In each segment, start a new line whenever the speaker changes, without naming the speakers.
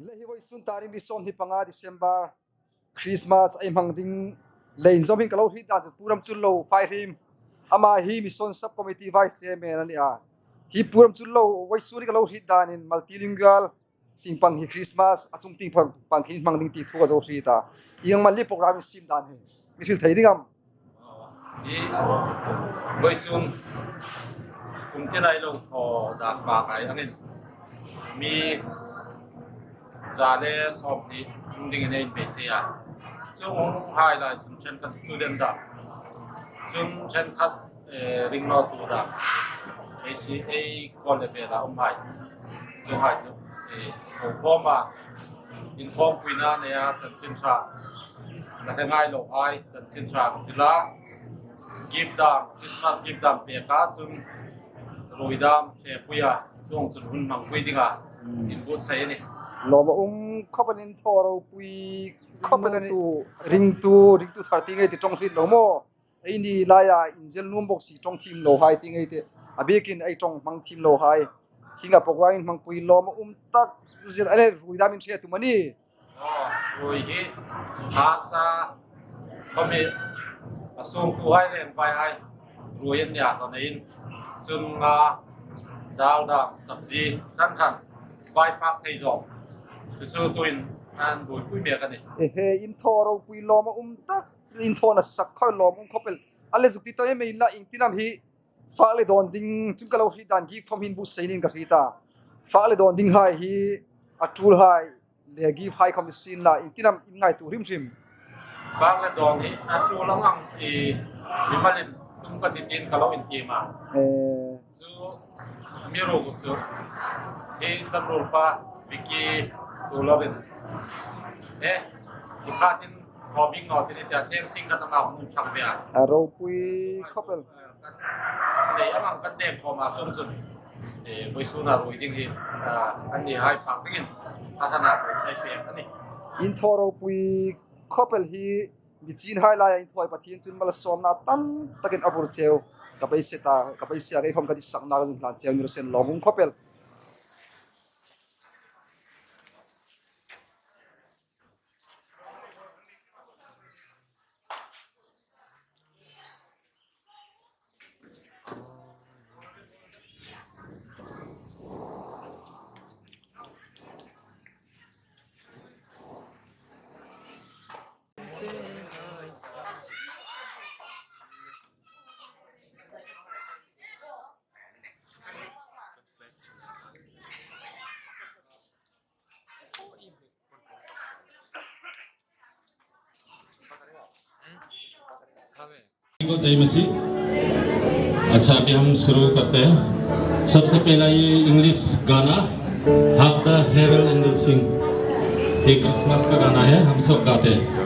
Lehi voi sun tarim di som hi panga December Christmas ai mang ding lein zom hin kalau hi da puram chullo fai him ama hi mission sub committee vice chairman ani a hi puram chullo voi suri kalau hi dan in multilingual ting pang hi Christmas achung ting pang hin mang ding ti thu zo ri ta yang man li program sim dan hi misil thai dingam
đi với xuân cùng thế này lâu thọ đạt ba cái anh em mi ra đây sọp đi cũng đừng nên bị xe à chúng hai là chúng chân các student đó chúng chân các ring lo tu đó ACA college là ông hai chúng hai chúng inform mà inform quina này chân chân sa là cái ngay lâu hai chân chân sa thì là give them Christmas give them pe ka chung roi dam che puya chung chun hun mang pui dinga in good sai ni
lo ma khopanin thoro pui khopanin tu ring tu 30 ngai ti tong hrit lo mo ai ni la ya injel num box si tong thim lo hai ti ngai te abekin ai tong mang thim lo hai hinga pokwain mang pui lo ma tak zil ale roi dam in che tu mani
roi hi asa kami asung tu hai len vai hai ruin ya to nei chung nga dal dam sabji than than vai phak thei jong tu chu tuin an bui pui me kan ni
he in thoro pui lo ma tak in thona sak khoi lo ma khopel ale zukti to me la ing tinam hi fa le don ding chung kalo hi dan gi thom hin bu seinin ka hita fa le don ding hai hi atul hai le gi hai khom sin la ing tinam in ngai tu rim rim
phak le don hi atu long ang i limalin tum ka tin kalau in ki ma chu miro ku chu he tan rol pa wiki tu lovin tu khatin thobing no tin ta cheng sing ka ma mun chang be a
ro pui khopel
nei amang kan dem khoma chun chun voi su na roi ding hi an ni hai phak dingin athana sai pe ani
in thoro pui khopel hi mi chin hai la in thoi pathin chun mal som na tam takin abur cheu kapai seta kapai sia gai khom ka di sakna ga jun cheu ni sen lomung khopel
को जय मसीह। अच्छा अभी हम शुरू करते हैं। सबसे पहला ये इंग्लिश गाना हाउ द हेवन एंजल सिंग, ये क्रिसमस का गाना है, हम सब गाते हैं।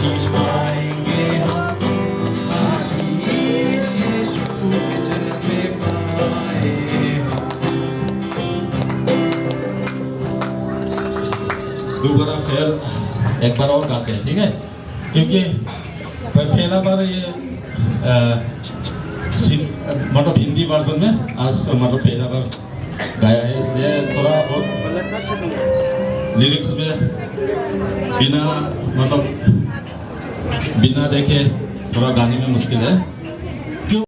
आशीष पाएंगे हम, आशीष यीशु के जन्म में पाए हम।
दोबारा फिर एक बार और गाते हैं, ठीक है? क्योंकि पहला बार ये मतलब हिंदी वर्जन में आज मतलब पहला बार गाया है, इसलिए थोड़ा बहुत लिरिक्स में बिना मतलब बिना देखे थोड़ा गाने में मुश्किल है। क्यों?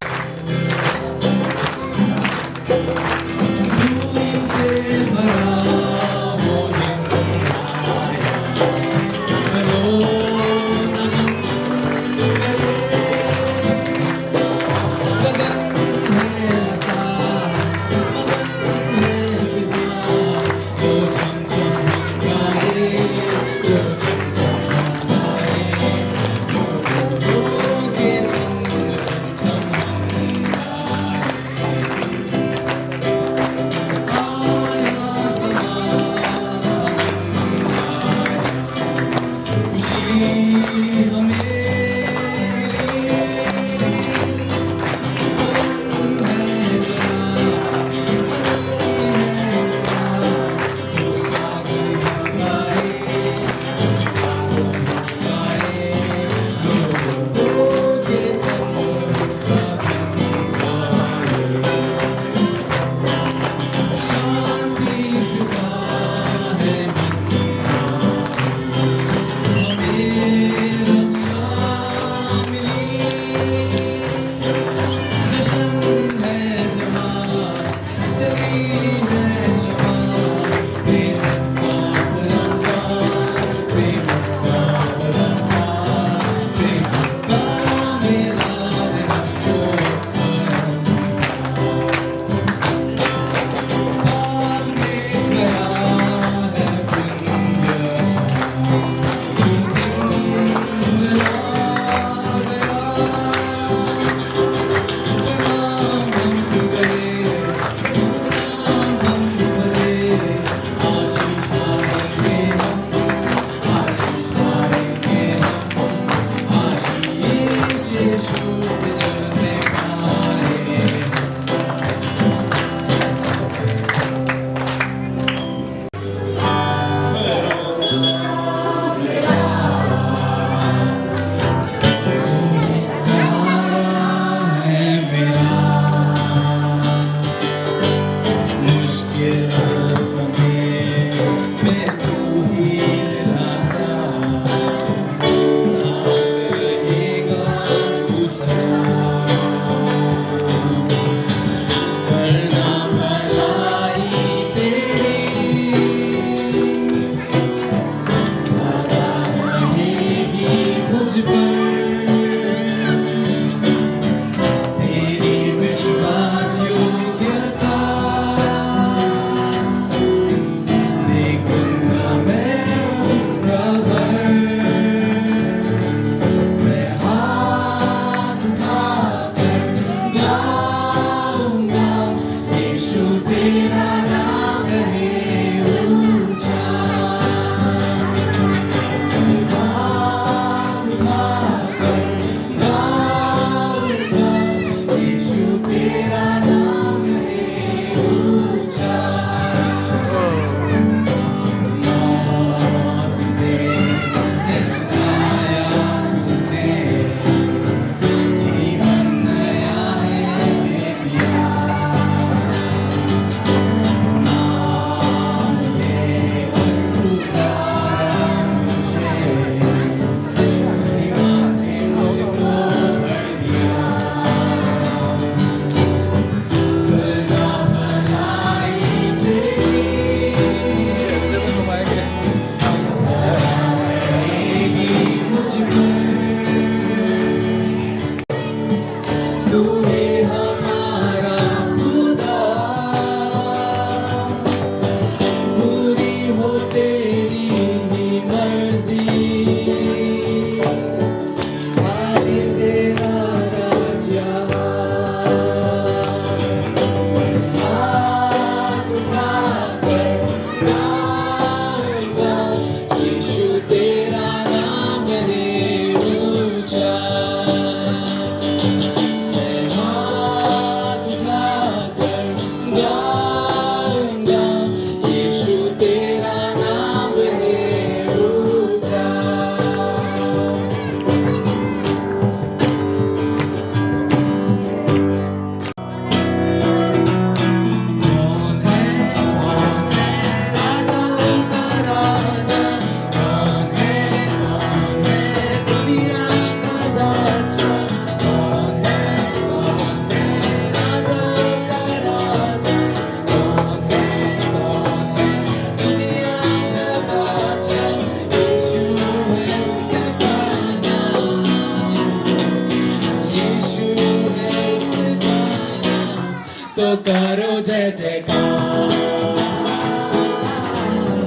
जय जयकार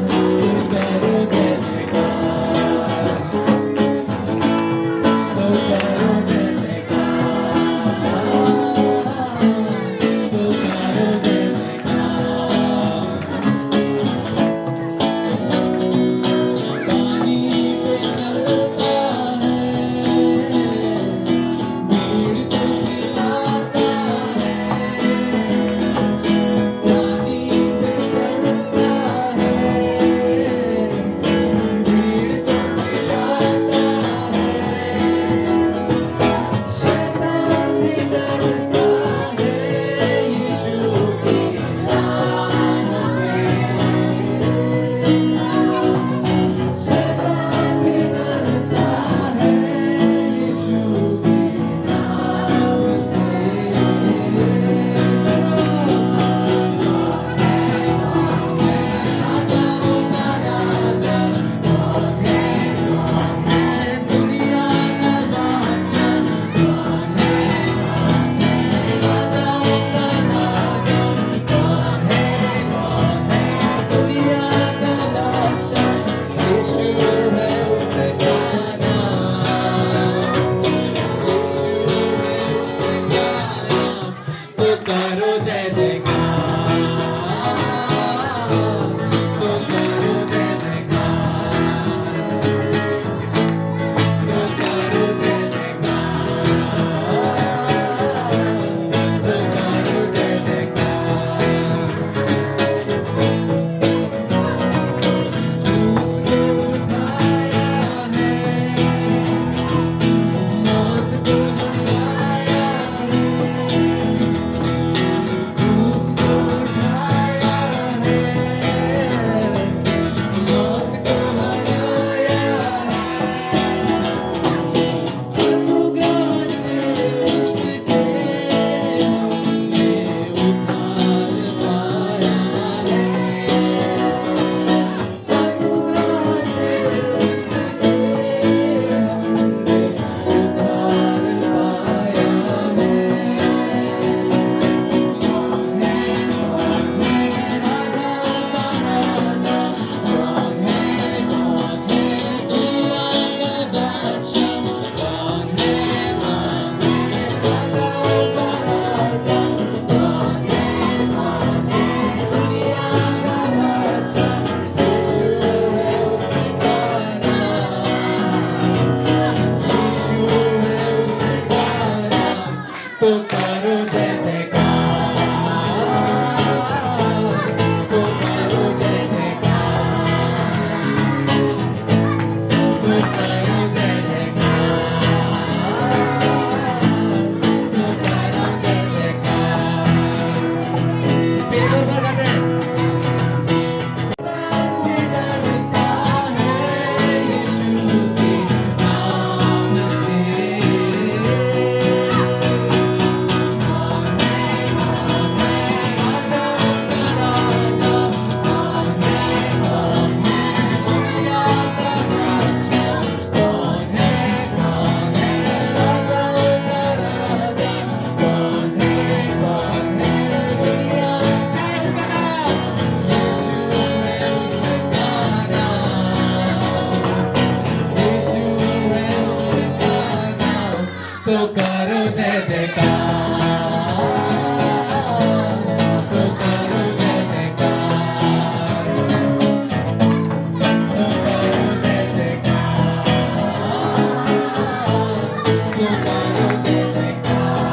तो करो जय जयकार तो करो जय जयकार तो करो जय जयकार पानी पे चलता भीड़ को खिलाता पानी पे चलता भीड़ को खिलाता शैतान भी डरता यीशु के नाम से शैतान भी डरता यीशु के नाम से दुनिया का बादशाह कौन है राजाओं का राजा कौन है दुनिया का बादशाह यीशु है उसका नाम यीशु है उसका नाम तो करो जय जयकार तो करो जय जयकार तो करो जय जयकार तो करो जय जयकार उसने उठाया है मौत को हराया है उसको उठाया है मौत को हराया है अनुग्रह से उसके हमने उद्धार पाया है अनुग्रह से उसके हमने उद्धार पाया है कौन है राजा का राजा कौन है दुनिया का बादशाह कौन है राजा का राजा कौन है दुनिया का बादशाह यीशु है उसका नाम यीशु है उसका नाम तो करो जय जयकार तो करो जय जयकार तो करो जय जयकार तो करो जय जयकार पेड़ पर करते हैं डरता है यीशु के नाम से कौन है राजाओं का राजा कौन है दुनिया का बादशाह कौन है राजाओं का राजा कौन है दुनिया का उसका नाम यीशु है उसका नाम तो करो जय जयकार तो करो जय जयकार तो करो जय जयकार तो करो जय जयकार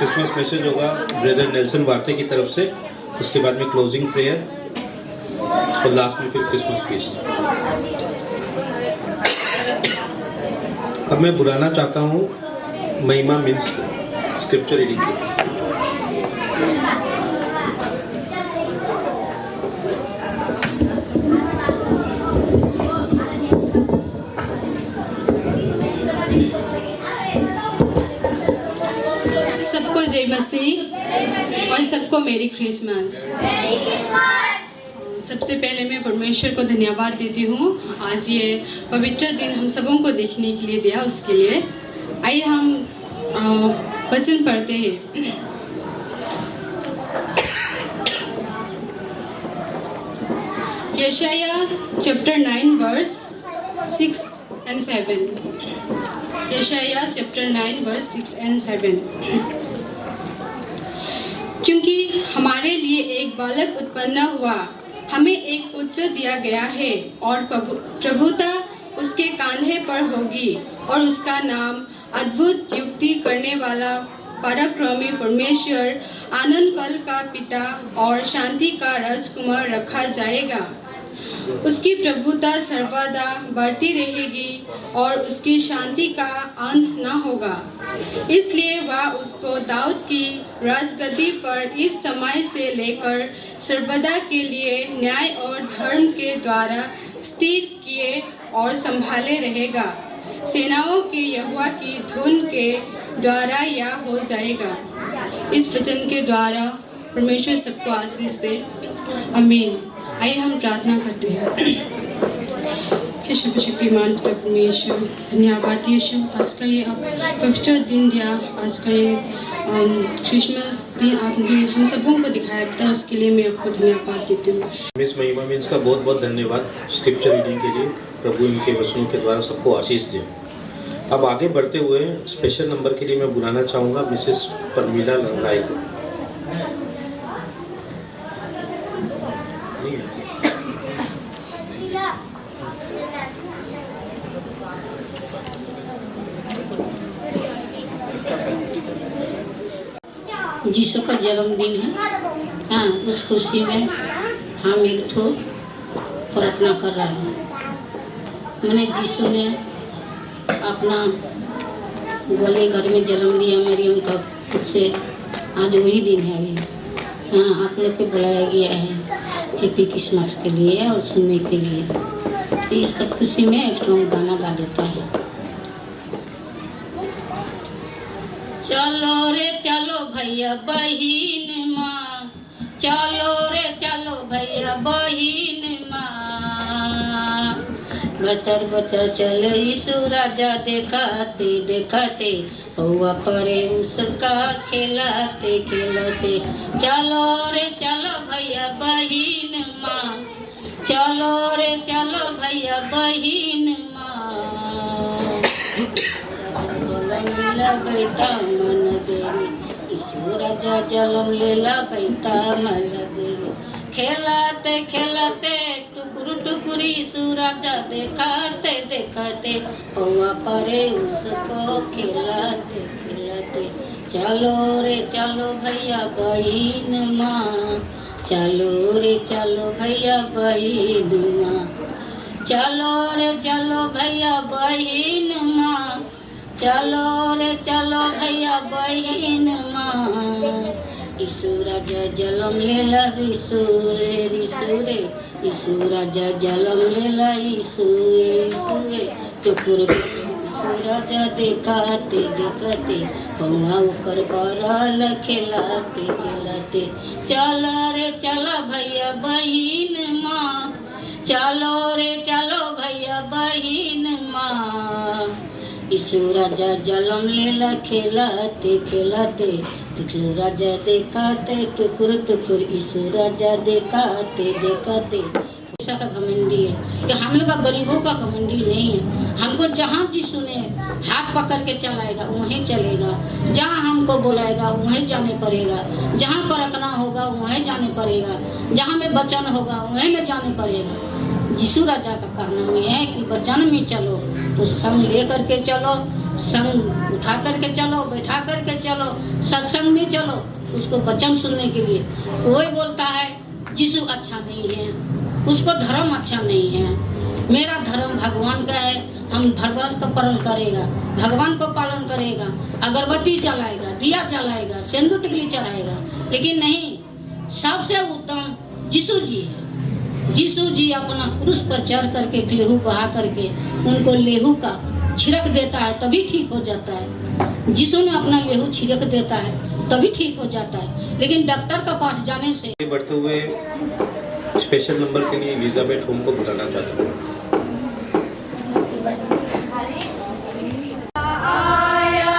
क्रिसमस मैसेज होगा ब्रदर नेल्सन वार्ते की तरफ से, उसके बाद में क्लोजिंग प्रेयर और लास्ट में फिर क्रिसमस फीस्ट। अब मैं बुलाना चाहता हूँ महिमा मिन्स स्क्रिप्चर रीडिंग के लिए।
सबको जय मसीह और सबको मेरी क्रिसमस। सबसे पहले मैं परमेश्वर को धन्यवाद देती हूँ आज ये पवित्र दिन हम सबों को देखने के लिए दिया, उसके लिए। आइए हम वचन पढ़ते हैं। यशाया चैप्टर 9 वर्स 6 and 7. यशायाह चैप्टर 9 वर्स 6 and 7. क्योंकि हमारे लिए एक बालक उत्पन्न हुआ, हमें एक पुत्र दिया गया है और प्रभुता उसके कांधे पर होगी और उसका नाम अद्भुत युक्ति करने वाला, पराक्रमी परमेश्वर, आनंद काल का पिता और शांति का राजकुमार रखा जाएगा। उसकी प्रभुता सर्वदा बढ़ती रहेगी और उसकी शांति का अंत न होगा। इसलिए वह उसको दाऊद की राजगद्दी पर इस समय से लेकर सर्वदा के लिए न्याय और धर्म के द्वारा स्थिर किए और संभाले रहेगा। सेनाओं के यहोवा की धुन के द्वारा यह हो जाएगा। इस वचन के द्वारा परमेश्वर सबको आशीष दे, आमीन। आइए हम प्रार्थना करते हैं। हे सर्वशक्तिमान पिता परमेश्वर, धन्यवाद यीशु, आज का ये पवित्र दिन दिया, आज का ये क्रिसमस दिन आपने हम सबों को दिखाया था, उसके लिए मैं आपको धन्यवाद देती हूँ।
मिस महिमा मिन्स का बहुत बहुत धन्यवाद स्क्रिप्चर रीडिंग के लिए। प्रभु इनके वचनों के द्वारा सबको आशीष दे। अब आगे बढ़ते हुए स्पेशल नंबर के लिए मैं बुलाना चाहूँगा मिसेस परमीला राय को।
यीशु का जन्मदिन है। हाँ, उस खुशी में हम एक ठो प्रार्थना कर रहे हैं। मैंने यीशु ने अपना गोले घर में जन्म लिया मरियम का खुद से, आज वही दिन है अभी। हाँ, आप लोग को बुलाया गया है हैप्पी क्रिसमस के लिए और सुनने के लिए। तो इसका खुशी में एक ठो गाना गा देता है। चलो रे चलो भैया बहिन माँ, चलो रे चलो भैया बहिन माँ, बतर बतर चले यीशु राजा देखाते देखाते, पौआ पड़े उसका खेलाते खेलाते। चलो रे चलो भैया बहिन माँ, चलो रे चलो भैया बहिन माँ, लेला बैठा मन देरी, यीशु राजा जन्म लेला बैठा मन देरी। खेलाते खेलाते टुकुर टुकुर यीशु राजा देखाते देखाते, पौआ पड़े उसको खिलाते खिलाते। चलो रे चलो भैया बहिन माँ, चलो रे चलो भैया बहिन माँ, चलो रे चलो भैया बहिन माँ, चलो रे चलो भैया बहिन माँ। यीशु राजा जन्म लेला यीशु रे यीशु रे, यीशु राजा जन्म लेला यीशु रे, टुकुर यीशु राजा देखाते देखाते, पौआ ओकर पड़ल खेलाते खेलाते। चलो रे चलो भैया बहिन माँ, चलो रे चलो भैया बहिन माँ, यीशु राजा जन्म लेला खेलाते खेलाते, यीशु राजा देखाते टुकुर टुकुर, यीशु राजा देखाते देखाते। पैसा का घमंडी है कि हम लोग का गरीबों का घमंडी नहीं है। हमको जहाँ यीशु ने हाथ पकड़ के चलाएगा वहीं चलेगा, जहाँ हमको बुलाएगा वहीं जाने पड़ेगा, जहाँ प्रार्थना होगा वहीं जाने पड़ेगा, जहाँ में वचन होगा वहीं में जाने पड़ेगा। यीशु राजा का कहना में है कि वचन में चलो तो संग ले करके चलो, संग उठा करके चलो, बैठा करके चलो, सत्संग में चलो, उसको वचन सुनने के लिए। कोई बोलता है यीशु अच्छा नहीं है, उसको धर्म अच्छा नहीं है। मेरा धर्म भगवान का है, हम भगवान का पालन करेगा, भगवान को पालन करेगा, अगरबत्ती जलाएगा, दिया जलाएगा, सिंदूर टिकली चढ़ाएगा। लेकिन नहीं, सबसे उत्तम यीशु जी है। यीशु जी अपना क्रूस पर चढ़ करके लेहू बहा करके उनको लेहू का छिड़क देता है, तभी ठीक हो जाता है। यीशु ने अपना लेहू छिड़क देता है तभी ठीक हो जाता है। लेकिन डॉक्टर का पास जाने से
बढ़ते हुए स्पेशल नंबर के लिए एलिजाबेथ होम को बुलाना चाहता हूँ।
आया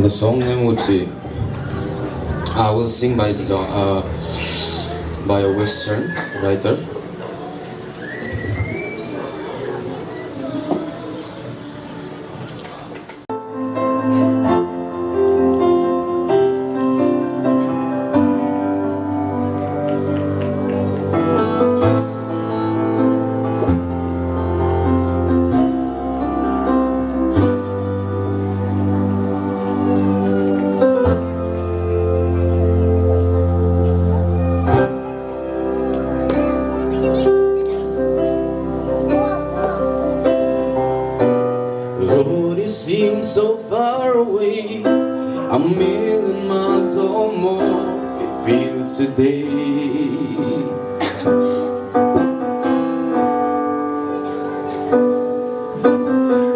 The song name would be I Will Sing by a Western writer. Lord, you seem so far away, a million miles or more, it feels today.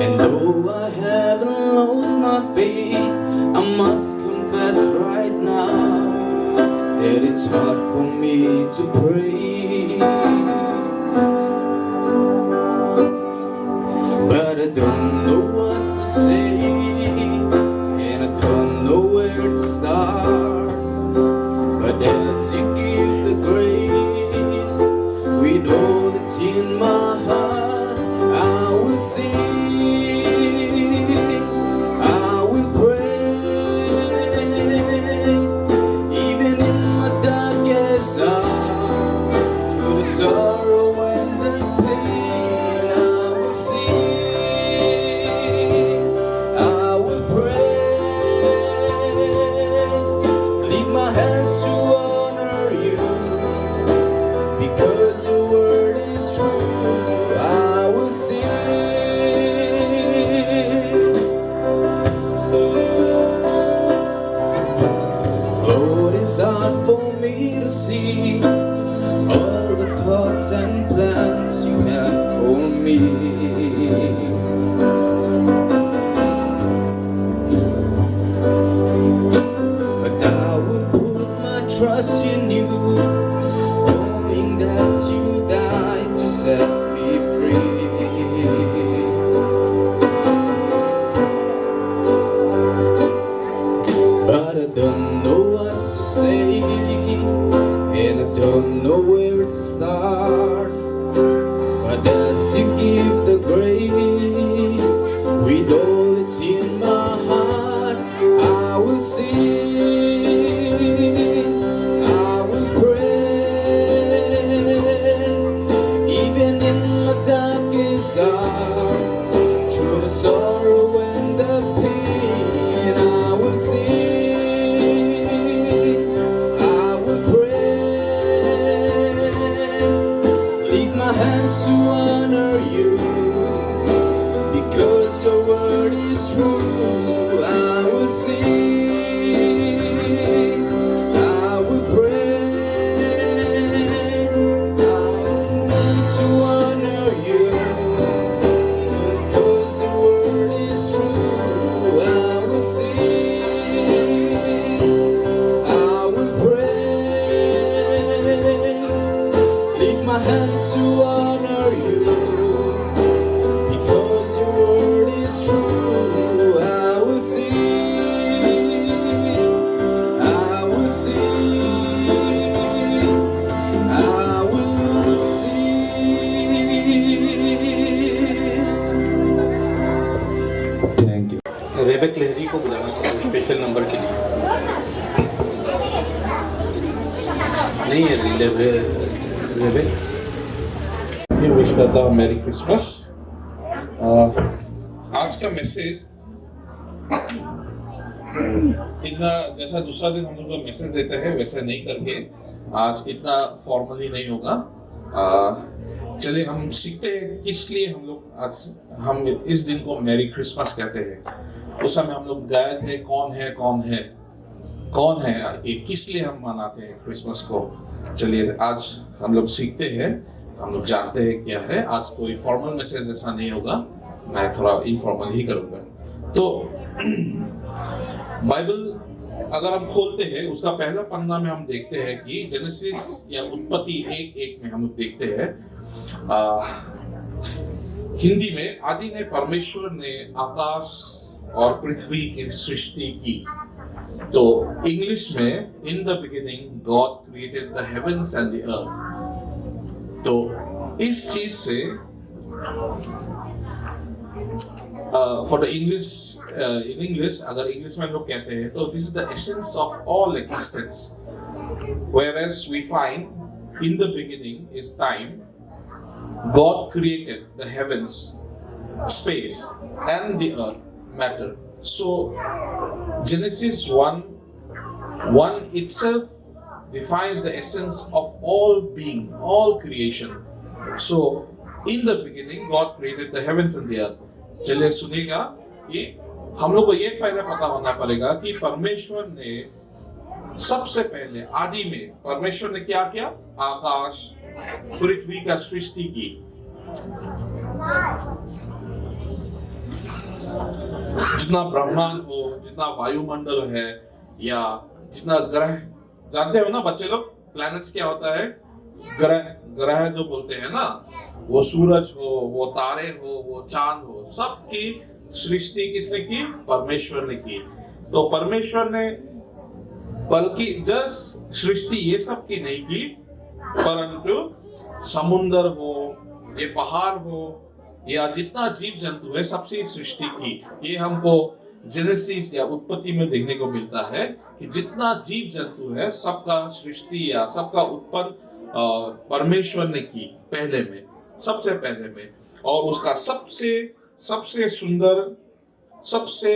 And though I haven't lost my faith, I must confess right now that it's hard for me to pray. But I don't know what to say, and I don't know where to start. But as you give the grace, with all that's in my heart, I will sing, I will praise. Even in my darkest hour, through the sorrow and the pain, I will sing, I will praise. Leave my hands to honor you, because your word is true. I will sing. Lord, it's hard for me to see all the thoughts and plans you have for me. But I will put my trust in you, knowing that you died to set me free. But I don't know what to say, and I don't know where to start. But as you give the grace, with all that's in my heart, I will sing, I will praise. Even in my darkest hour, through the sorrow and the pain, I will sing, I will praise. Leave my hands to honor you, because your word is true. I will sing, I will pray. I want to honor you, because your word is true. I will sing, I will praise. Leave my hands to honor you, because your word is true. I will sing, I will sing, I will sing. Thank you.
रेबेक लहरी को बुलाना चाहूँ special number के लिए। नहीं है rebec.
ये wish करता हूँ मैरी क्रिसमस। आज का मैसेज इतना जैसा दूसरा दिन हम लोग को मैसेज देते हैं वैसा नहीं करके आज इतना फॉर्मली नहीं होगा। चलिए हम सीखते हैं किस लिए हम लोग आज हम इस दिन को मैरी क्रिसमस कहते हैं। उस समय हम लोग गाए थे कौन है कौन है कौन है, ये किस लिए हम मनाते हैं क्रिसमस को। चलिए आज हम लोग सीखते हैं, हम लोग जानते हैं क्या है। आज कोई फॉर्मल मैसेज ऐसा नहीं होगा, मैं थोड़ा इनफॉर्मल ही करूँगा। तो बाइबल अगर हम खोलते हैं उसका पहला पन्ना में हम देखते हैं कि जेनेसिस या उत्पत्ति 1:1 में हम लोग देखते हैं हिंदी में आदि ने परमेश्वर ने आकाश और पृथ्वी की सृष्टि की। तो इंग्लिश में in the beginning God created the heavens and the earth. तो इस चीज से for the English in English, अगर इंग्लिश में लोग कहते हैं तो this is the essence of all existence, whereas we find in the beginning is time, God created the heavens, space and the earth, matter. So Genesis 1 itself defines the essence of all being, all creation. So in the beginning God created the heavens and the earth. चलिए सुनिएगा कि हम लोग को ये पहले पता होना पड़ेगा कि परमेश्वर ने सबसे पहले आदि में परमेश्वर ने क्या किया? आकाश पृथ्वी का सृष्टि की। जितना ब्रह्मांड हो, जितना वायुमंडल है, या जितना ग्रह, जानते हो ना बच्चे लोग प्लैनेट्स क्या होता है? ग्रह जो बोलते हैं ना, वो सूरज हो, वो तारे हो, वो चांद हो, सबकी सृष्टि किसने की? परमेश्वर ने की। तो परमेश्वर ने बल्कि जस्ट सृष्टि ये सब की नहीं की, परंतु समुंदर हो, ये पहाड़ हो, या जितना जीव जंतु है सबसे सृष्टि की। ये हमको जेनेसिस या उत्पत्ति में देखने को मिलता है कि जितना जीव जंतु है सबका सृष्टि या सबका उत्पन्न परमेश्वर ने की पहले में, सबसे पहले में। और उसका सबसे सुंदर, सबसे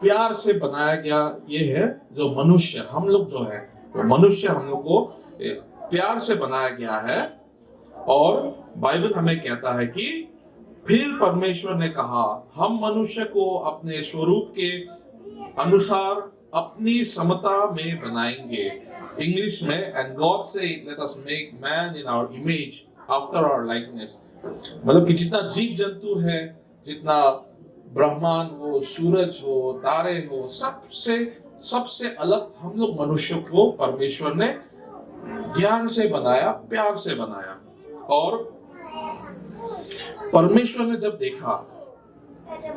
प्यार से बनाया गया ये है जो मनुष्य, हम लोग जो है वो मनुष्य हम लोग को प्यार से बनाया गया है। और बाइबल हमें कहता है कि फिर परमेश्वर ने कहा हम मनुष्य को अपने स्वरूप के अनुसार अपनी समता में बनाएंगे। इंग्लिश में एंड गॉड से let us make man in our image after our likeness. मतलब कि जितना जीव जंतु है, जितना ब्रह्मांड हो, सूरज हो, तारे हो, सबसे अलग हम लोग मनुष्य को परमेश्वर ने ज्ञान से बनाया, प्यार से बनाया। और परमेश्वर ने जब देखा,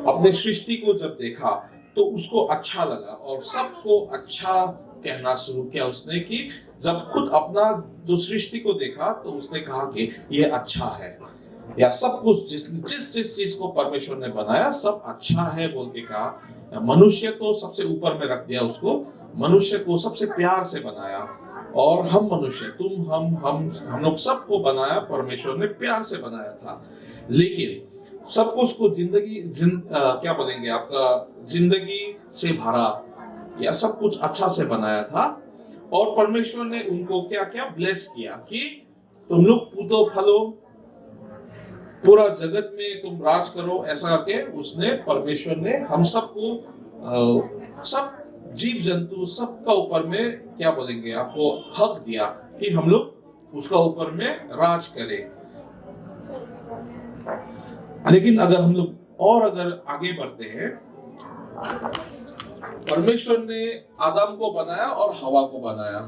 अपने सृष्टि को जब देखा तो उसको अच्छा लगा और सबको अच्छा कहना शुरू किया उसने। कि जब खुद अपना जो सृष्टि को देखा तो उसने कहा कि ये अच्छा है, या सब कुछ जिस चीज को परमेश्वर ने बनाया सब अच्छा है बोल के कहा। मनुष्य को सबसे ऊपर में रख दिया, उसको मनुष्य को सबसे प्यार से बनाया। और हम मनुष्य, तुम हम लोग सबको बनाया, परमेश्वर ने प्यार से बनाया था। लेकिन सब कुछ को क्या बोलेंगे आपका जिंदगी से भरा या सब कुछ अच्छा से बनाया था। और परमेश्वर ने उनको क्या क्या ब्लेस किया कि तुम लोग कूदो फलो, पूरा जगत में तुम राज करो, ऐसा करके उसने परमेश्वर ने हम सबको सब जीव जंतु सबका ऊपर में क्या बोलेंगे आपको हक दिया कि हम लोग उसका ऊपर में राज करें। लेकिन अगर हम लोग और अगर आगे बढ़ते हैं, परमेश्वर ने आदम को बनाया और हवा को बनाया।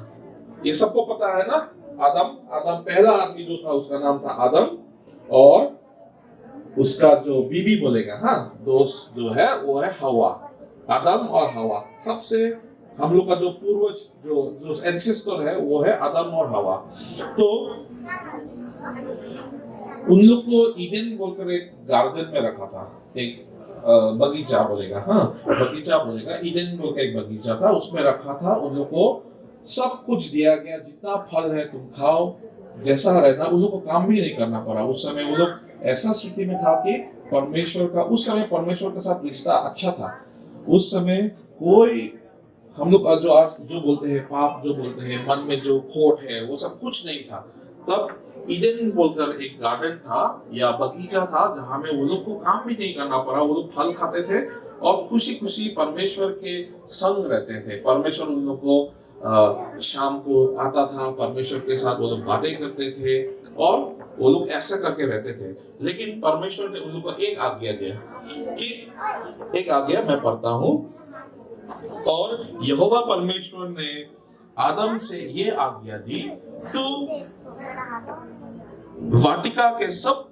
ये सबको पता है ना, आदम पहला आदमी जो था उसका नाम था आदम, और उसका जो बीबी बोलेगा, हाँ, दोस्त जो है वो है हवा। आदम और हवा, सबसे हम लोग का जो पूर्वज जो एंसेस्टर है वो है आदम और हवा। तो उन लोग को ईडन बोलकर एक गार्डन में रखा था, एक बगीचा बोलेगा, हाँ बगीचा बोलेगा, ईडन बोल के एक बगीचा था, उसमें रखा था। उन लोग को सब कुछ दिया गया, जितना फल है तुम खाओ, जैसा रहना। उन लोग को काम भी नहीं करना पड़ा। उस समय वो लोग ऐसा स्थिति में था कि उस समय परमेश्वर के साथ रिश्ता अच्छा था। उस समय कोई हम लोग जो आज जो बोलते हैं पाप, जो बोलते हैं मन में जो खोट है, वो सब कुछ नहीं था। तब ईडन बोलकर एक गार्डन था या बगीचा था जहाँ में वो लोग को काम भी नहीं करना पड़ा। वो लोग फल खाते थे और खुशी खुशी परमेश्वर के संग रहते थे। परमेश्वर उन लोग को शाम को आता था, परमेश्वर के साथ वो लोग बातें करते थे और वो लोग ऐसा करके रहते थे। लेकिन परमेश्वर ने उन लोग को एक आज्ञा दिया कि एक आज्ञा मैं पढ़ता हूँ। और यहोवा परमेश्वर ने आदम से ये आज्ञा दी, तू वाटिका के सब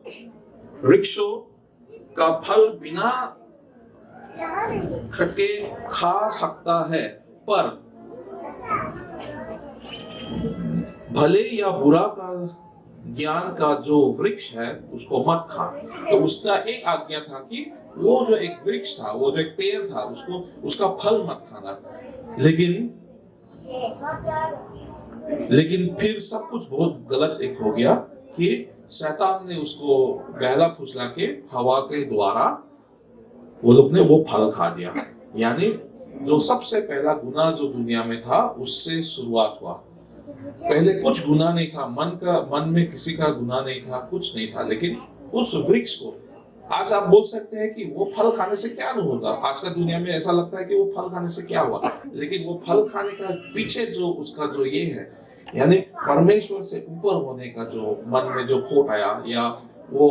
वृक्षों का फल बिना के खा सकता है, पर भले या बुरा का ज्ञान का जो वृक्ष है उसको मत खा। तो उसका एक आज्ञा था कि वो जो एक वृक्ष था, वो जो एक पेड़ था, उसको उसका फल मत खाना। लेकिन फिर सब कुछ बहुत गलत एक हो गया कि शैतान ने उसको बहला फुसला के हवा के द्वारा वो लोग ने वो फल खा दिया। यानी जो सबसे पहला गुनाह जो दुनिया में था उससे शुरुआत हुआ। पहले कुछ गुनाह नहीं था, मन में किसी का गुनाह नहीं था, कुछ नहीं था, लेकिन उस वृक्ष को आज आप बोल सकते हैं कि वो फल खाने से क्या नहीं होता। आज का दुनिया में ऐसा लगता है कि वो फल खाने से क्या हुआ, लेकिन वो फल खाने का पीछे जो उसका जो ये है, यानी परमेश्वर से ऊपर होने का जो मन में जो खोट आया, या वो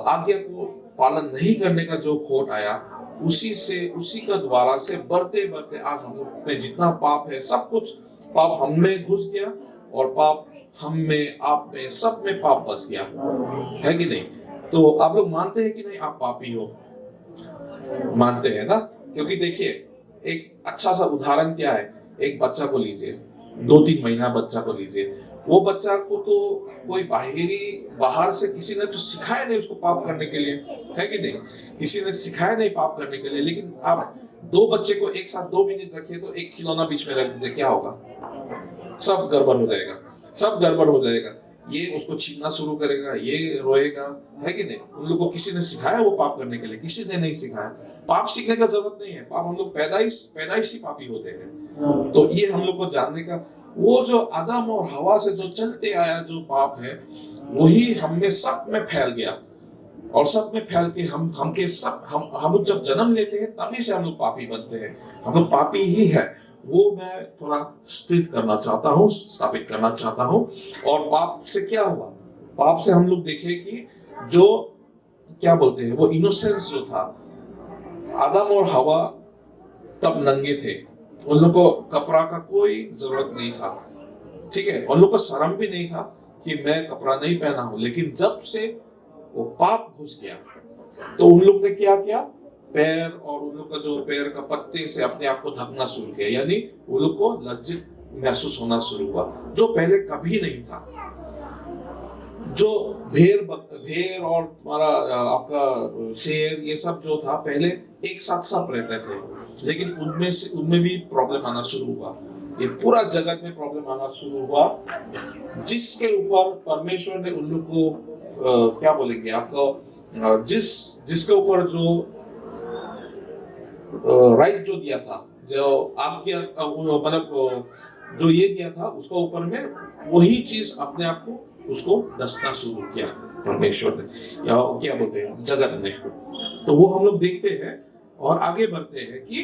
आज्ञा को पालन नहीं करने का जो खोट आया, उसी का द्वारा से बढ़ते बढ़ते आज हम लोग में जितना पाप है, सब कुछ पाप हम में घुस गया, और पाप हम में, आप में, सब में पाप बस गया है कि नहीं। तो आप लोग मानते हैं कि नहीं आप पापी हो? मानते हैं ना? क्योंकि देखिए एक अच्छा सा उदाहरण क्या है, एक बच्चा को लीजिए, 2-3 महीना बच्चा को लीजिए। वो बच्चा को तो कोई बाहर से किसी ने तो सिखाया नहीं उसको पाप करने के लिए, है कि नहीं? किसी ने सिखाया नहीं पाप करने के लिए। लेकिन आप 2 बच्चे को एक साथ 2 मिनट रखिए तो एक खिलौना बीच में रख दीजिए, क्या होगा? सब गड़बड़ हो जाएगा, सब गड़बड़ हो जाएगा। ये उसको छीनना शुरू करेगा, ये रोएगा, है कि नहीं? उन लोगों को किसी ने सिखाया वो पाप करने के लिए? किसी ने नहीं सिखाया। पाप सीखने का जरूरत नहीं है, पाप हम लोग पैदाइशी पापी होते हैं। तो ये हम लोग को जानने का, वो जो आदम और हवा से जो चलते आया जो पाप है, वही हम में सब में फैल गया, और सब में फैल के हम जब जन्म लेते हैं तभी से हम लोग पापी बनते हैं। हम लोग पापी ही है, वो मैं थोड़ा स्थापित करना चाहता हूँ। और पाप से क्या हुआ? पाप से हम लोग देखे कि जो क्या बोलते हैं, वो इनोसेंस जो था, आदम और हवा तब नंगे थे, उन लोग को कपड़ा का कोई जरूरत नहीं था, ठीक है? उन लोग को शर्म भी नहीं था कि मैं कपड़ा नहीं पहना हूं। लेकिन जब से वो पाप घुस गया तो उन लोग ने क्या किया? पैर और उन लोग का जो पैर का पत्ते से अपने आप को ढकना शुरू किया, यानी उन लोग को लज्जित महसूस होना शुरू हुआ, जो पहले कभी नहीं था। जो भेड़ और तुम्हारा आपका शेर, ये सब जो था पहले एक साथ सब रहते थे, लेकिन उनमें भी प्रॉब्लम आना शुरू हुआ। ये पूरा जगत में प्रॉब्लम आना शुरू हुआ, जिसके ऊपर परमेश्वर ने उन लोग को क्या बोलेंगे आपको, जिसके ऊपर जो राइट जो दिया था, जो आपके मतलब जो ये दिया था, उसका ऊपर में वही चीज अपने आप को उसको दसना शुरू किया परमेश्वर ने, या क्या बोलते हैं जगत ने। तो वो हम लोग देखते हैं और आगे बढ़ते हैं कि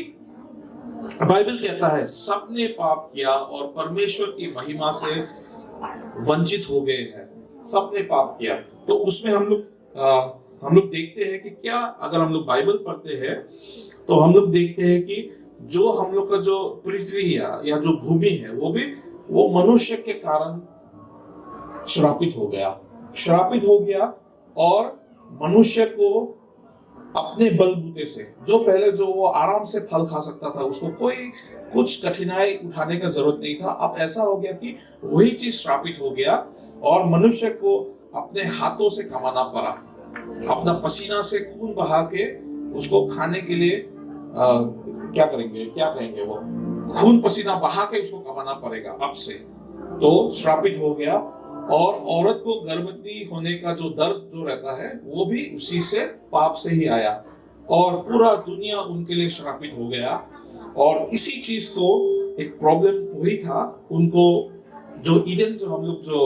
बाइबल कहता है सबने पाप किया और परमेश्वर की महिमा से वंचित हो गए हैं। सबने पाप किया, तो उसमें हम लोग देखते हैं कि क्या, अगर हम लोग बाइबल पढ़ते हैं तो हम लोग देखते हैं कि जो हम लोग का जो पृथ्वी या जो भूमि है, वो मनुष्य के कारण श्रापित हो गया और मनुष्य को अपने बलबूते से, जो पहले जो वो आराम से फल खा सकता था, उसको कोई कुछ कठिनाई उठाने का जरूरत नहीं था। अब ऐसा हो गया कि वही चीज श्रापित हो गया और मनुष्य को अपने हाथों से कमाना पड़ा, अपना पसीना से खून बहा के उसको खाने के लिए क्या करेंगे वो खून पसीना बहा के उसको कमाना पड़ेगा अब से। तो श्रापित हो गया, और औरत को गर्भवती होने का जो दर्द जो रहता है वो भी उसी से, पाप से ही आया, और पूरा दुनिया उनके लिए श्रापित हो गया। और इसी चीज को एक प्रॉब्लम वही था, उनको जो ईडन जो हम लोग जो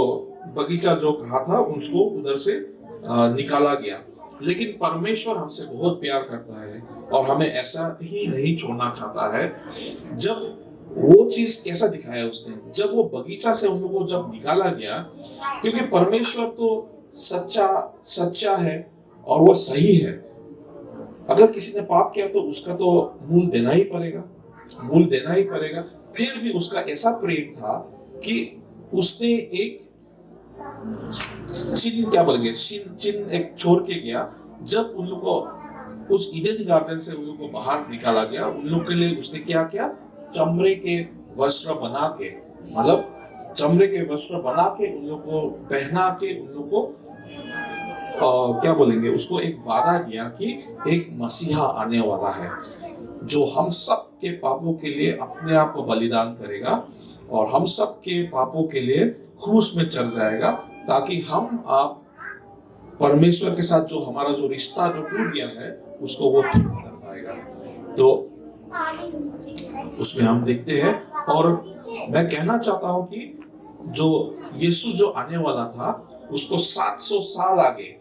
बगीचा जो कहा था उसको उधर से निकाला गया। लेकिन परमेश्वर हमसे बहुत प्यार करता है और हमें ऐसा ही नहीं छोड़ना चाहता है। जब वो चीज कैसा दिखाया उसने, जब वो बगीचा से उन लोगों को जब निकाला गया, क्योंकि परमेश्वर तो सच्चा है और वो सही है। अगर किसी ने पाप किया तो उसका तो मूल देना ही पड़ेगा। फिर भी उसका ऐसा प्रेम था कि उसने एक चिन्ह, क्या बोलेंगे, चिन्ह एक छोड़ के गया। जब उन लोग को उस ईडन गार्डन से उन लोग को बाहर निकाला गया। उन लोग के लिए उसने क्या किया, चमड़े के वस्त्र बना के, मतलब चमड़े के वस्त्र बना के उन लोग को पहना के उन लोग को क्या बोलेंगे, उसको एक वादा दिया कि एक मसीहा आने वाला है जो हम सब के पापों के लिए अपने आप को बलिदान करेगा और हम सब के पापों के लिए क्रूस में चढ़ जाएगा, ताकि हम आप परमेश्वर के साथ जो हमारा जो रिश्ता जो टूट गया है उसको वो ठीक कर पाएगा। तो उसमें हम देखते हैं, और मैं कहना चाहता हूं कि जो यीशु जो आने वाला था उसको 700 साल आगे,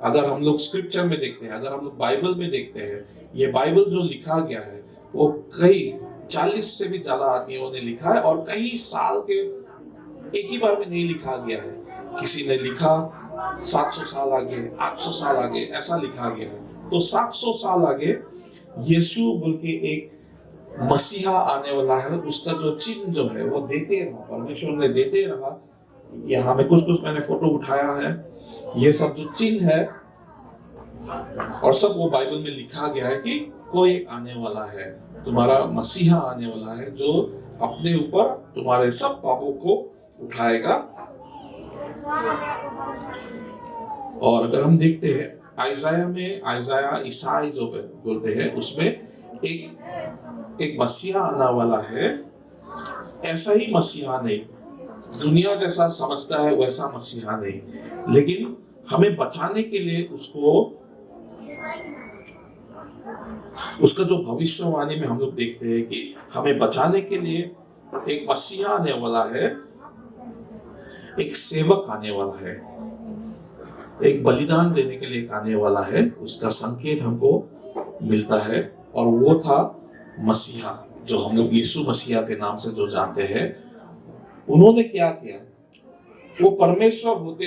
अगर हम लोग स्क्रिप्चर में देखते हैं, अगर हम लोग बाइबल में देखते हैं, ये बाइबल जो लिखा गया है वो कई 40 से भी ज्यादा आदमियों ने लिखा है और कई साल के एक ही बार में नहीं लिखा गया है। किसी ने लिखा 700 साल आगे, 800 साल आगे, ऐसा लिखा गया है। तो 700 साल आगे यीशु बोल के एक मसीहा आने वाला है, उसका जो चिन्ह जो है वो देते रहा, परमेश्वर ने देते रहा। यहाँ में कुछ मैंने फोटो उठाया है, ये सब जो चिन्ह है और सब वो बाइबल में लिखा गया है कि कोई आने वाला है, तुम्हारा मसीहा आने वाला है जो अपने ऊपर तुम्हारे सब पापों को उठाएगा। और अगर हम देखते हैं आइजाया में, आइजाया ईसाई जो बोलते हैं उसमें एक मसीहा आने वाला है। ऐसा ही मसीहा नहीं, दुनिया जैसा समझता है वैसा मसीहा नहीं, लेकिन हमें बचाने के लिए उसका जो भविष्यवाणी में हम लोग देखते हैं कि हमें बचाने के लिए एक मसीहा आने वाला है, एक सेवक आने वाला है, एक बलिदान देने के लिए एक आने वाला है। उसका संकेत हमको मिलता है और वो था मसीहा, जो हम लोग यीशु मसीहा के नाम से जो जानते हैं। उन्होंने क्या किया, वो परमेश्वर होते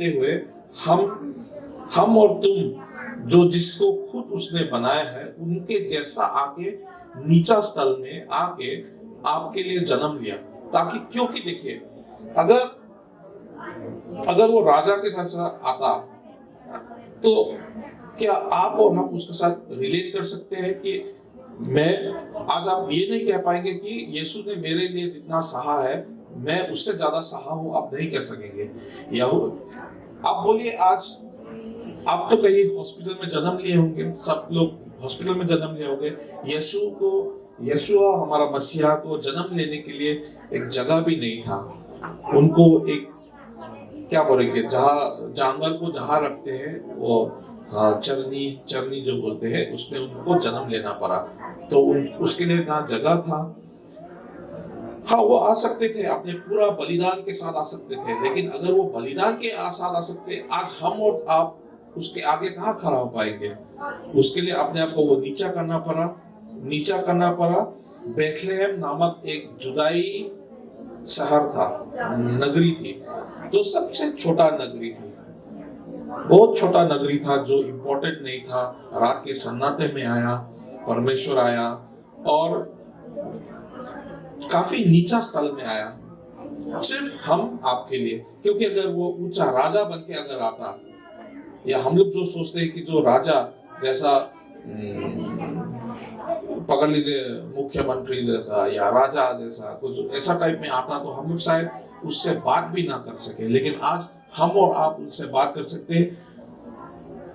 हुए हम और तुम जो जिसको खुद उसने बनाया है उनके जैसा आके नीचा स्थल में आके आपके लिए जन्म लिया, ताकि क्योंकि देखिए अगर वो राजा के साथ आता तो क्या आप और हम उसके साथ रिलेट कर सकते हैं कि आज आप ये नहीं कह पाएंगे कि यीशु ने मेरे लिए जितना सहा है मैं उससे ज्यादा सहा हूं, आप नहीं कर सकेंगे। या आप बोलिए, आज आप तो कहीं हॉस्पिटल में जन्म लिए होंगे, सब लोग हॉस्पिटल में जन्म लिए होंगे। यीशु हमारा मसीहा को जन्म लेने के लिए एक जगह भी नहीं था। उनको एक क्या बोलेंगे, जहाँ जानवर को जहाँ रखते हैं वो चरनी जो बोलते हैं, उसमें उनको जन्म लेना पड़ा। तो उसके लिए ना जगह था। हाँ, वो आ सकते थे, अपने पूरा बलिदान के साथ आ सकते थे, लेकिन अगर वो बलिदान के साथ आ सकते, आज हम और आप उसके आगे कहाँ खड़ा हो पाएंगे। उसके लिए अपने आप को वो नीचा करना पड़ा। बेथलेहम नामक एक जुदाई शहर था, नगरी थी, जो सबसे छोटा नगरी थी, बहुत छोटा नगरी था, जो इम्पोर्टेंट नहीं था। रात के सन्नाटे में आया, परमेश्वर आया और काफी नीचा स्थल में आया, सिर्फ हम आपके लिए। क्योंकि अगर वो ऊंचा राजा बन के अगर आता, या हम लोग जो सोचते हैं कि जो राजा जैसा पकड़ लीजिए मुख्यमंत्री जैसा या राजा जैसा कुछ ऐसा टाइप में आता, तो हम लोग शायद उससे बात भी ना कर सके। लेकिन आज हम और आप उनसे बात कर सकते हैं,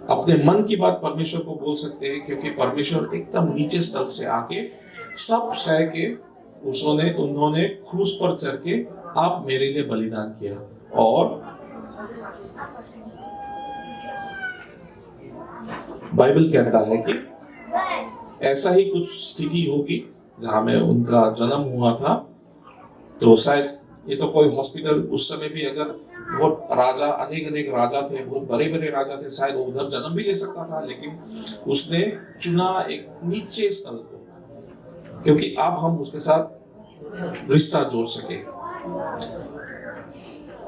अपने मन की बात परमेश्वर को बोल सकते हैं, क्योंकि परमेश्वर एकदम नीचे स्थल से आके सब सह के उन्होंने क्रूस पर चढ़ के आप मेरे लिए बलिदान किया। और बाइबल कहता है कि ऐसा ही कुछ स्थिति होगी जहां में उनका जन्म हुआ था। तो शायद ये तो कोई हॉस्पिटल, उस समय भी अगर बहुत राजा, अनेक राजा थे, बहुत बड़े राजा थे, शायद वो उधर जन्म भी ले सकता था, लेकिन उसने चुना एक नीचे स्थल को, क्योंकि अब हम उसके साथ रिश्ता जोड़ सके।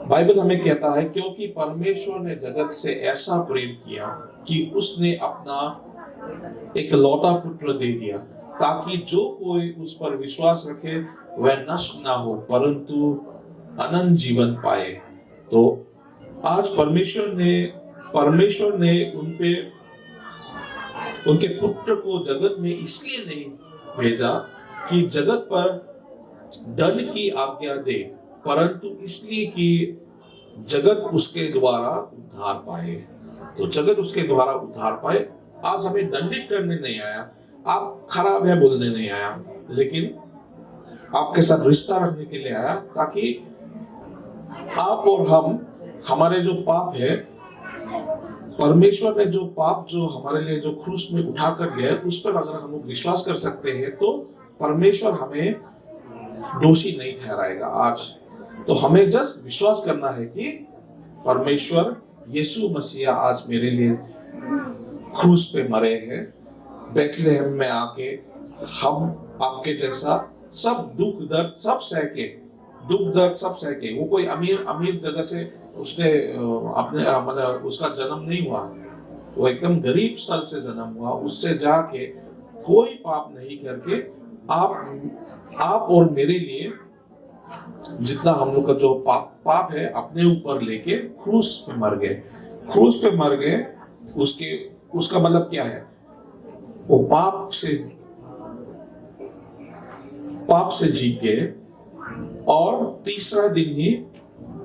बाइबल हमें कहता है, क्योंकि परमेश्वर ने जगत से ऐसा प्रेम किया कि उसने अपना एक लौटा पुत्र दे दिया, ताकि जो कोई उस पर विश्वास रखे वह नष्ट ना हो, परंतु अनंत जीवन पाए। तो आज परमेश्वर ने उन पे उनके पुत्र को जगत में इसलिए नहीं भेजा कि जगत पर दंड की आज्ञा दे, परंतु इसलिए कि जगत उसके द्वारा उद्धार पाए। तो जगत उसके द्वारा उद्धार पाए। आज हमें दंडित करने नहीं आया, आप खराब है बोलने नहीं आया, लेकिन आपके साथ रिश्ता रखने के लिए आया, ताकि आप और हम, हमारे जो पाप है, परमेश्वर ने जो पाप जो हमारे लिए जो क्रूस में उठा कर गया, उस पर अगर हम लोग विश्वास कर सकते हैं तो परमेश्वर हमें दोषी नहीं ठहराएगा। आज तो हमें जस्ट विश्वास करना है कि परमेश्वर यीशु मसीह आज मेरे लिए क्रूस पे मरे हैं, बेथलेहम में आके हम आपके जैसा सब दुख दर्द सब सह के, वो कोई अमीर जगह से उसने अपने मतलब उसका जन्म नहीं हुआ, वो एकदम गरीब स्थल से जन्म हुआ, उससे जाके कोई पाप नहीं करके आप और मेरे लिए जितना हम लोग का जो पाप है अपने ऊपर लेके क्रूस पे मर गए। उसका मतलब क्या है? वो पाप से जीत गए और तीसरा दिन ही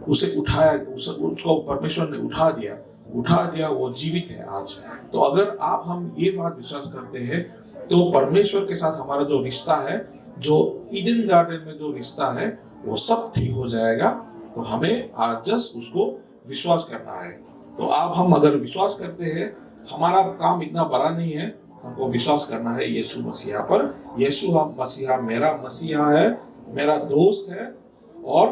उसे उठाया, उसको परमेश्वर ने उठा दिया, वो जीवित है आज। तो अगर हम ये बात विश्वास करते हैं तो परमेश्वर के साथ हमारा जो रिश्ता है, जो ईडन गार्डन में जो रिश्ता है, वो सब ठीक हो जाएगा। तो हमें आज जस्ट उसको विश्वास करना है। तो हम अगर विश्वास करते हैं, हमारा काम इतना बड़ा नहीं है, हमको विश्वास करना है यीशु मसीहा पर। यीशु मसीहा मेरा मसीहा है, मेरा दोस्त है, और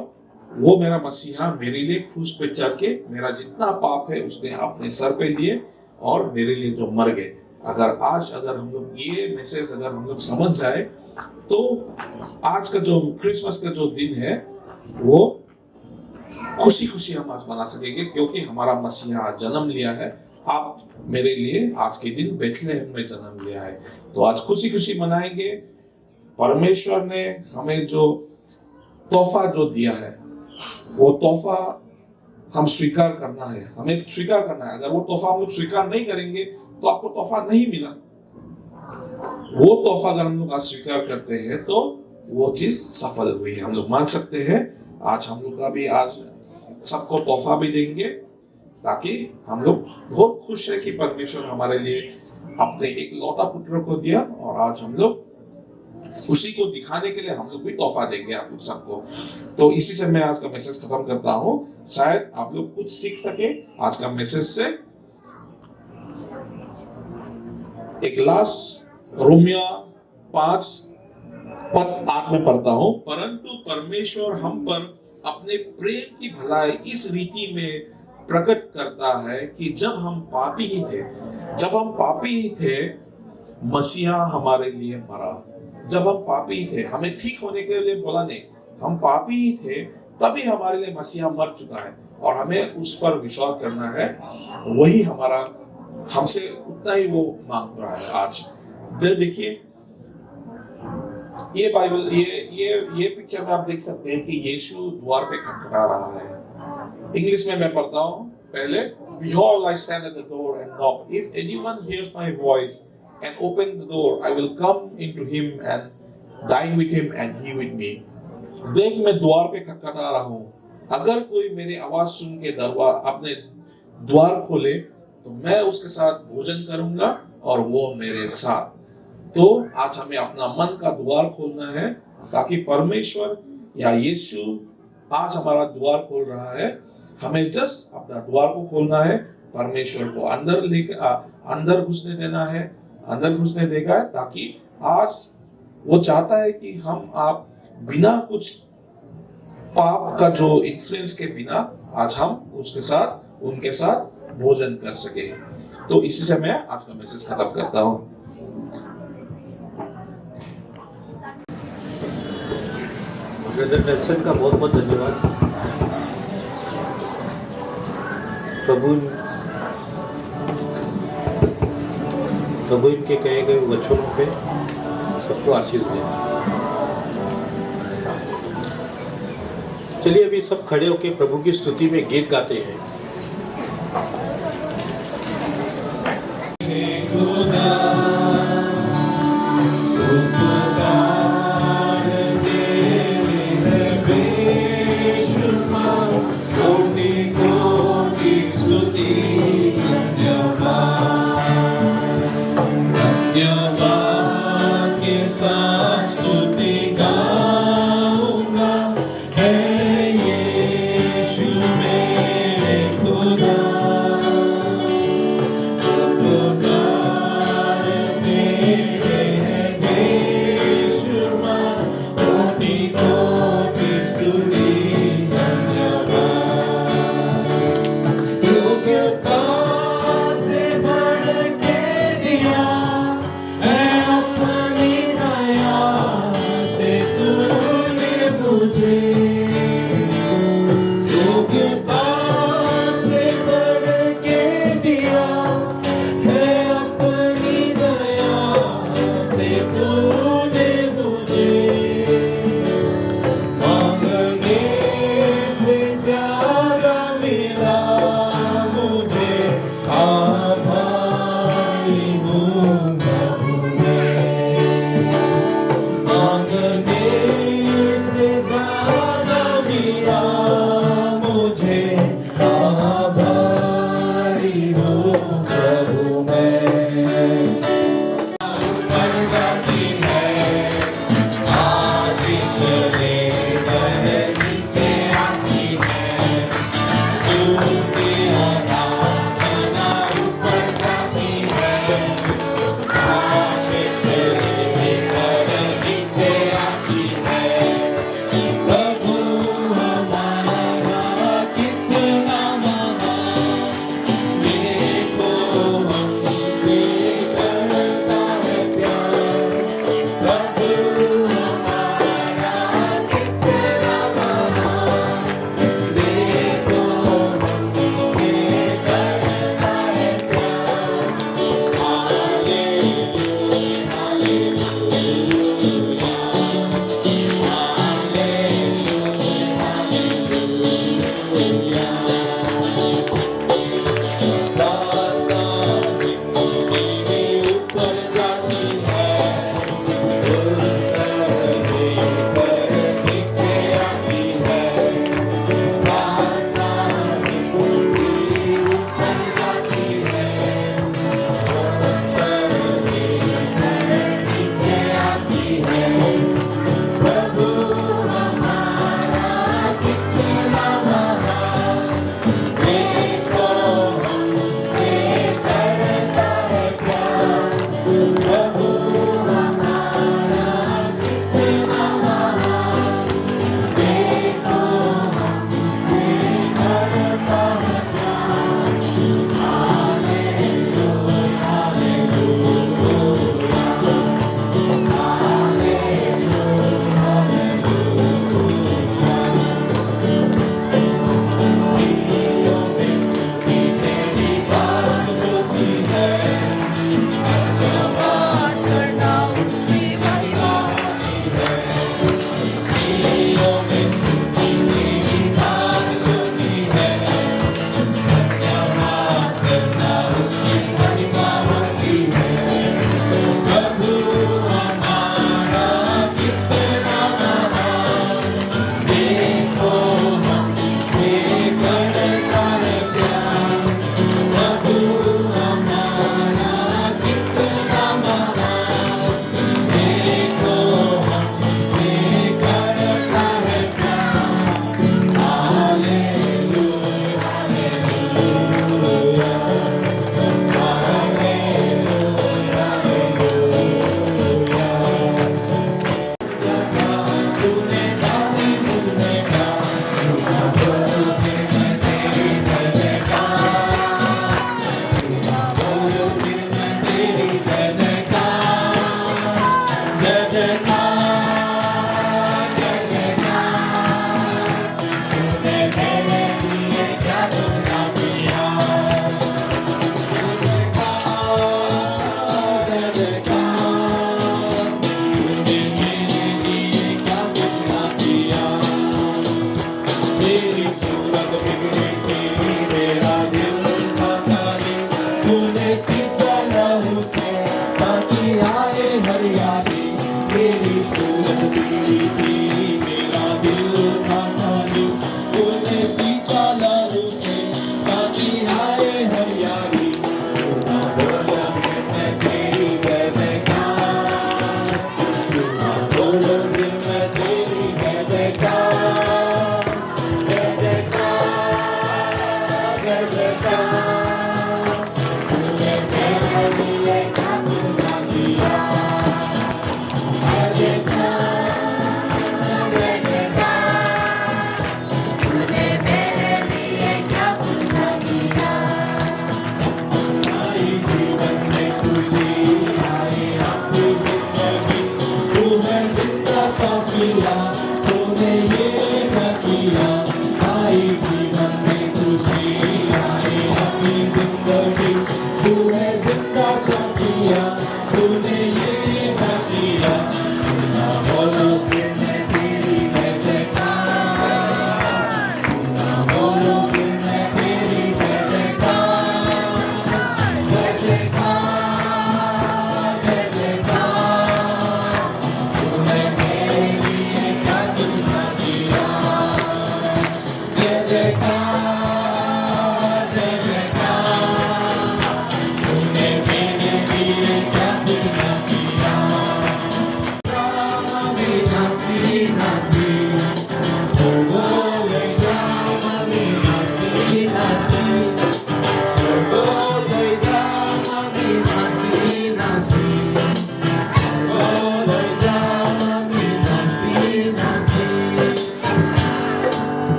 वो मेरा मसीहा मेरे लिए क्रूस पे चढ़ के मेरा जितना पाप है उसने अपने सर पे लिए और मेरे लिए जो मर गए। अगर हम लोग ये मैसेज अगर हम लोग समझ जाए तो आज का जो क्रिसमस का जो दिन है वो खुशी हम आज मना सकेंगे, क्योंकि हमारा मसीहा जन्म लिया है। आप मेरे लिए आज के दिन बेथलेहम में जन्म लिया है, तो आज खुशी मनाएंगे। परमेश्वर ने हमें जो तोहफा जो दिया है, वो तोहफा हम स्वीकार करना है, हमें स्वीकार करना है। अगर वो तोहफा हम लोग स्वीकार नहीं करेंगे तो आपको तोहफा नहीं मिला। वो तोहफा अगर हम लोग आज स्वीकार करते हैं तो वो चीज सफल हुई है, हम लोग मान सकते हैं। आज हम लोग का भी आज सबको तोहफा भी देंगे, ताकि हम लोग बहुत खुश है कि परमेश्वर हमारे लिए अपने एक लौता पुत्र को दिया, और आज हम लोग उसी को दिखाने के लिए हम लोग भी तोहफा देंगे आप लोग सबको। तो इसी से मैं आज का मैसेज खत्म करता हूँ। शायद आप लोग कुछ सीख सके आज का मैसेज से। एक लास्ट रोमियो 5:8 में पढ़ता हूँ, परंतु परमेश्वर हम पर अपने प्रेम की भलाई इस रीति में प्रकट करता है कि जब हम पापी ही थे मसीहा हमारे लिए मरा। जब हम पापी थे, हमें ठीक होने के लिए बोला नहीं, हम पापी ही थे, तभी हमारे लिए मसीहा मर चुका है, और हमें उस पर विश्वास करना है। वही हमारा हमसे उतना ही वो मांग रहा है आज। देखिए ये बाइबल ये पिक्चर में आप देख सकते हैं कि यीशु द्वार पे खटखटा रहा है। इंग्लिश में मैं पढ़ता हूँ पहले। Behold, I stand at the door and knock. If anyone hears my voice and open the door, I will come into him and dine with him and he with me. देख मैं द्वार पे खटखटा रहा हूँ, अगर कोई मेरी आवाज सुन के अपने द्वार खोले तो मैं उसके साथ भोजन करूंगा और वो मेरे साथ। तो आज हमें अपना मन का द्वार खोलना है, ताकि परमेश्वर या यीशु आज हमारा द्वार खोल रहा है। हमें जस्ट अपना द्वार को खोलना है, परमेश्वर को अंदर घुसने देना है, अंदर घुसने देगा, ताकि आज वो चाहता है कि आप बिना कुछ पाप का जो इन्फ्लुएंस के बिना आज हम उनके साथ भोजन कर सके। तो इसी से मैं आज का मैसेज खत्म करता हूँ।
ब्रदर नेल्सन का बहुत बहुत धन्यवाद। प्रभु इनके कहे गए वचनों पे सबको आशीष दे। चलिए अभी सब खड़े होकर प्रभु की स्तुति में गीत गाते हैं।
खुदा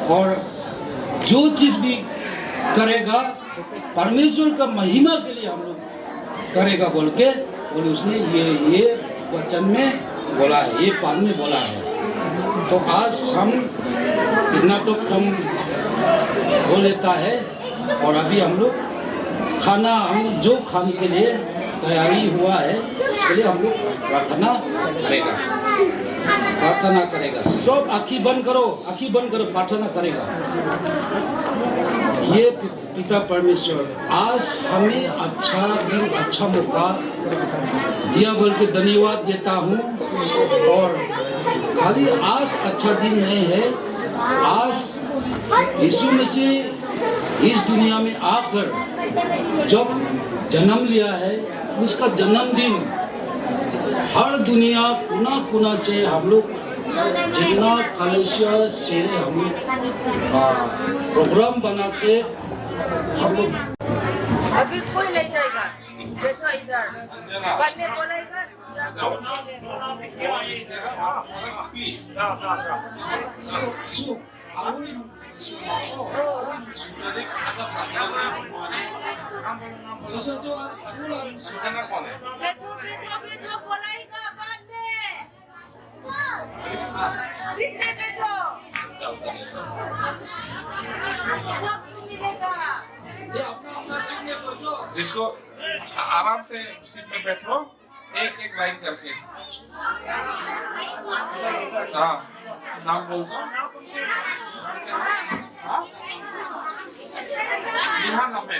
और जो चीज भी करेगा परमेश्वर का महिमा के लिए हम लोग करेगा बोल के बोले उसने ये वचन में बोला है, ये पाठ में बोला है। तो आज हम इतना तो कम हो लेता है और अभी हम लोग खाना हम जो खाने के लिए तैयारी हुआ है उसके लिए हम लोग प्रार्थना करेगा। सब आँखें बंद करो, प्रार्थना करेगा। ये पिता परमेश्वर आज हमें अच्छा दिन, अच्छा मौका दिया बोल के धन्यवाद देता हूँ। और खाली आज अच्छा दिन नहीं है, आज यीशु मसीह इस दुनिया में आकर जब जन्म लिया है उसका जन्मदिन हर दुनिया कोना से हम लोग जिला कलेशिया से हम प्रोग्राम बना के हम लोग
अभी कोई नहीं जाएगा, बैठो इधर, बाद में बोलेगा। बैठो बोलेगा बाद में, सीधे बैठो, सब मिलेगा।
जिसको आराम से सीट पे बैठो, एक एक लाइन करके। हाँ, नाम बोल दो। यहाँ ना पे